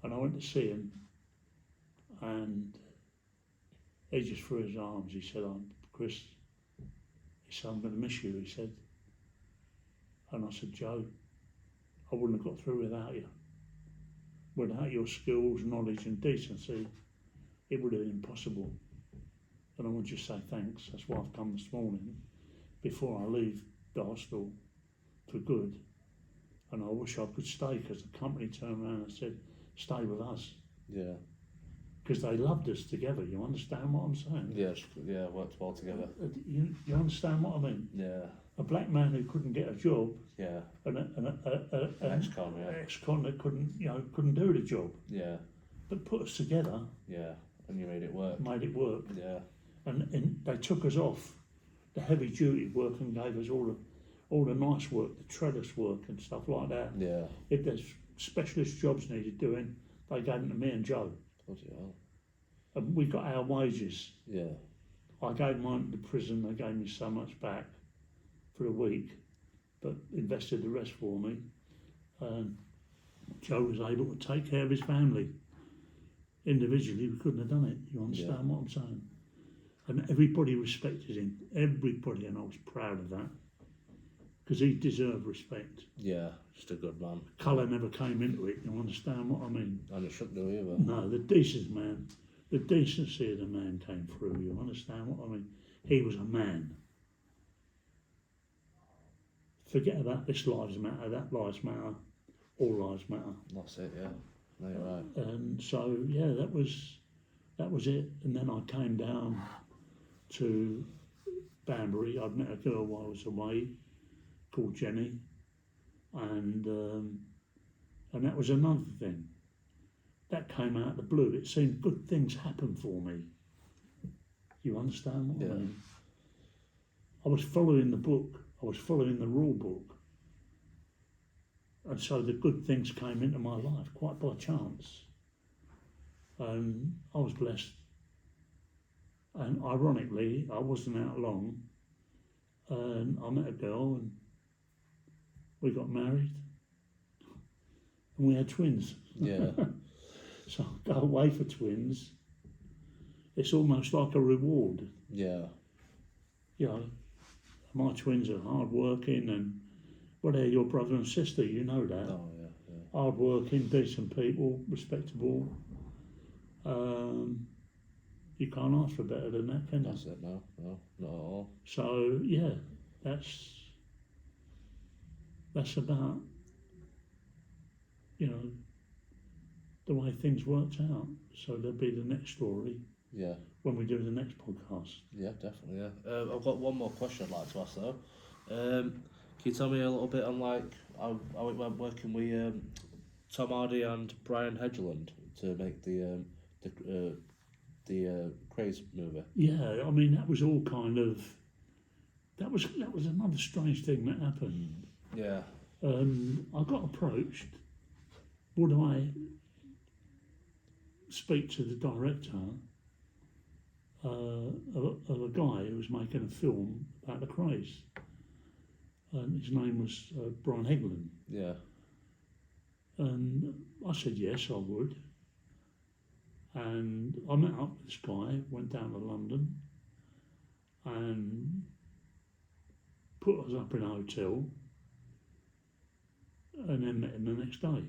and I went to see him, and he just threw his arms. He said, Chris, he said, I'm going to miss you, he said. And I said, Joe, I wouldn't have got through without you. Without your skills, knowledge and decency, it would have been impossible. And I want you to say thanks. That's why I've come this morning, before I leave the hostel for good. And I wish I could stay, because the company turned around and said, stay with us. Yeah. Because they loved us together, you understand what I'm saying? Yes, yeah, worked well together. You understand what I mean? Yeah. A black man who couldn't get a job, Yeah. and an ex-con, yeah. ex-con that couldn't do the job. Yeah. But put us together. Yeah, and you made it work. Made it work. Yeah. And they took us off the heavy duty work and gave us all the nice work, the trellis work and stuff like that. Yeah. If there's specialist jobs needed doing, they gave them to me and Joe. Bloody hell. And we got our wages. Yeah. I gave mine to the prison, they gave me so much back for a week, but invested the rest for me. And Joe was able to take care of his family. Individually, we couldn't have done it. You understand what I'm saying? And everybody respected him, everybody, and I was proud of that. because he deserved respect. Yeah, just a good man. Colour never came into it, you understand what I mean? And he shouldn't do either. No, the decency of the man came through, you understand what I mean? He was a man. Forget about this lives matter, that lives matter, all lives matter. That's it, yeah. No, you're right. And so, yeah, that was it. And then I came down to Banbury. I'd met a girl while I was away called Jenny, and that was another thing. That came out of the blue. It seemed good things happened for me. You understand what I mean? I was following the book. I was following the rule book. And so the good things came into my life quite by chance. And I was blessed. And ironically, I wasn't out long. And I met a girl and we got married. And we had twins. Yeah. So I go away for twins. It's almost like a reward. Yeah. You know, my twins are hard working and well, they're your brother and sister, you know that. Oh, yeah, yeah. Hard working, decent people, respectable. You can't ask for better than that, can you? That's it, no, not at all. So yeah, that's about, you know, the way things worked out. So there'll be the next story. Yeah. When we do the next podcast. Yeah, definitely, yeah. I've got one more question I'd like to ask though. Can you tell me a little bit on like how it went working with Tom Hardy and Brian Hedgeland to make the Craze movie? Yeah, I mean that was all kind of that was another strange thing that happened. Yeah. I got approached. Would I speak to the director of a guy who was making a film about the Craze? And his name was Brian Hedgeland. Yeah. And I said yes, I would. And I met up with this guy, went down to London and put us up in a hotel and then met him the next day.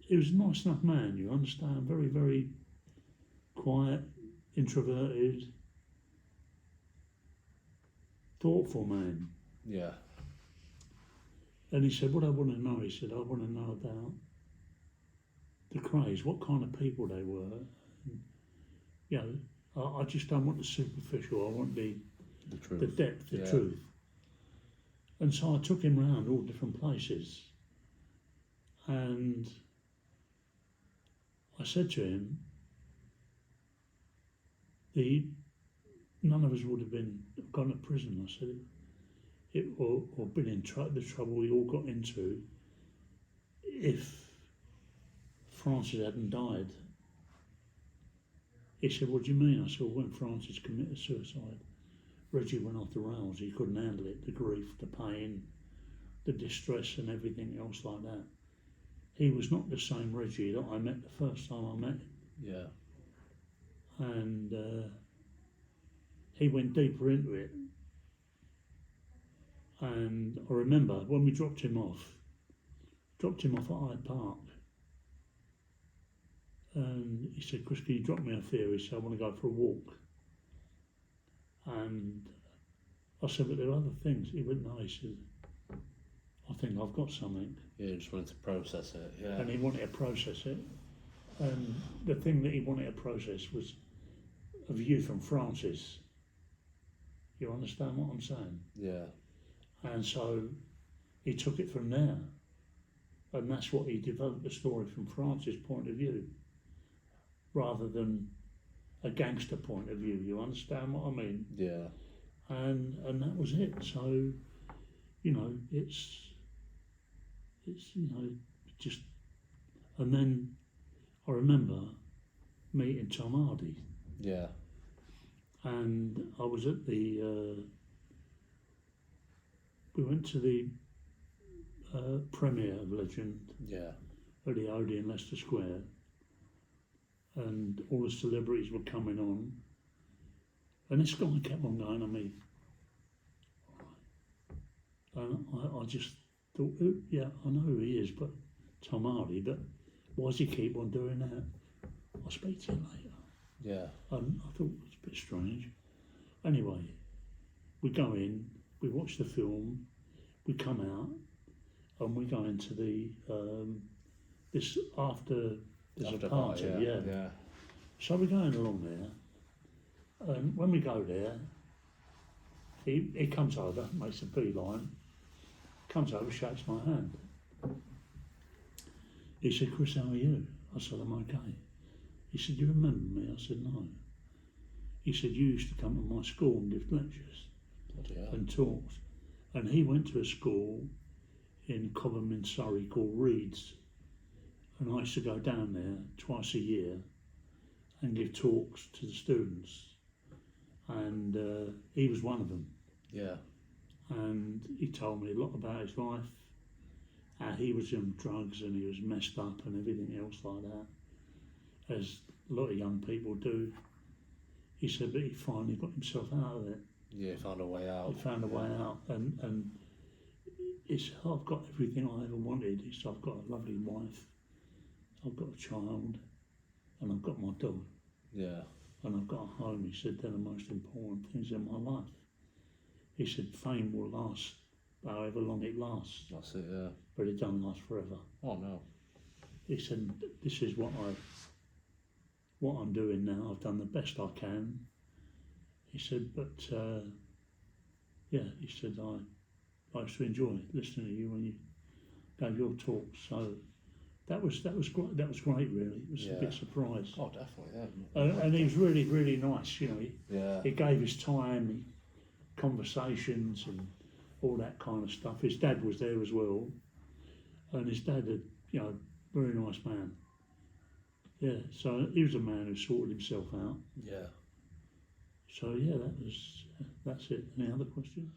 He was a nice enough man, you understand, very, very quiet, introverted, thoughtful man. Yeah. And he said, what I want to know, he said, I want to know about the Craze, what kind of people they were. And, you know, I just don't want the superficial, I want the truth. The depth, the truth. And so I took him round all different places. And I said to him, none of us would have gone to prison, I said, or been in the trouble we all got into if Francis hadn't died. He said, what do you mean? I said, well, when Francis committed suicide, Reggie went off the rails. He couldn't handle it, the grief, the pain, the distress and everything else like that. He was not the same Reggie that I met the first time I met him. Yeah. And he went deeper into it. And I remember when we dropped him off at Hyde Park. And he said, Chris, can you drop me off here? He said, I want to go for a walk. And I said, but there are other things. He went, no, he said, I think I've got something. Yeah, he just wanted to process it, yeah. And he wanted to process it. And the thing that he wanted to process was a view from Francis. You understand what I'm saying? Yeah. And so he took it from there. And that's what he developed the story from Francis' point of view, rather than a gangster point of view. You understand what I mean? Yeah. And that was it. So, you know, it's you know, just. And then I remember meeting Tom Hardy. Yeah. And I was at the. We went to the premiere of Legend. Yeah. At the Odeon in Leicester Square. And all the celebrities were coming on. And this guy kept on going to me. And I just thought, yeah, I know who he is, but Tom Hardy, but why does he keep on doing that? I'll speak to you later. Yeah. And I thought it was a bit strange. Anyway, we go in, we watch the film, we come out, and we go into the there's a party, yeah. So we're going along there, and when we go there, he comes over, makes a beeline, comes over, shakes my hand. He said, "Chris, how are you?" I said, "I'm okay." He said, "You remember me?" I said, "No." He said, "You used to come to my school and give lectures and talks." And he went to a school in Cobham in Surrey called Reeds. And I used to go down there twice a year and give talks to the students. And he was one of them. Yeah. And he told me a lot about his life, how he was on drugs and he was messed up and everything else like that, as a lot of young people do. He said, but he finally got himself out of it. Yeah, found a way out. He found a way out, and he said, I've got everything I ever wanted. He said, I've got a lovely wife, I've got a child, and I've got my dog. Yeah. And I've got a home. He said, they're the most important things in my life. He said, fame will last however long it lasts. That's it, yeah. But it doesn't last forever. Oh, no. He said, this is what I'm doing now. I've done the best I can. He said, but yeah, he said, I used to enjoy listening to you when you gave your talks. So that was great. That was great, really. It was a bit surprised. Oh, definitely, yeah. And he was really, really nice. You know, he Yeah. gave his time, conversations, and all that kind of stuff. His dad was there as well, and his dad had, you know, very nice man. Yeah, so he was a man who sorted himself out. Yeah. So yeah, that's it. Any other questions?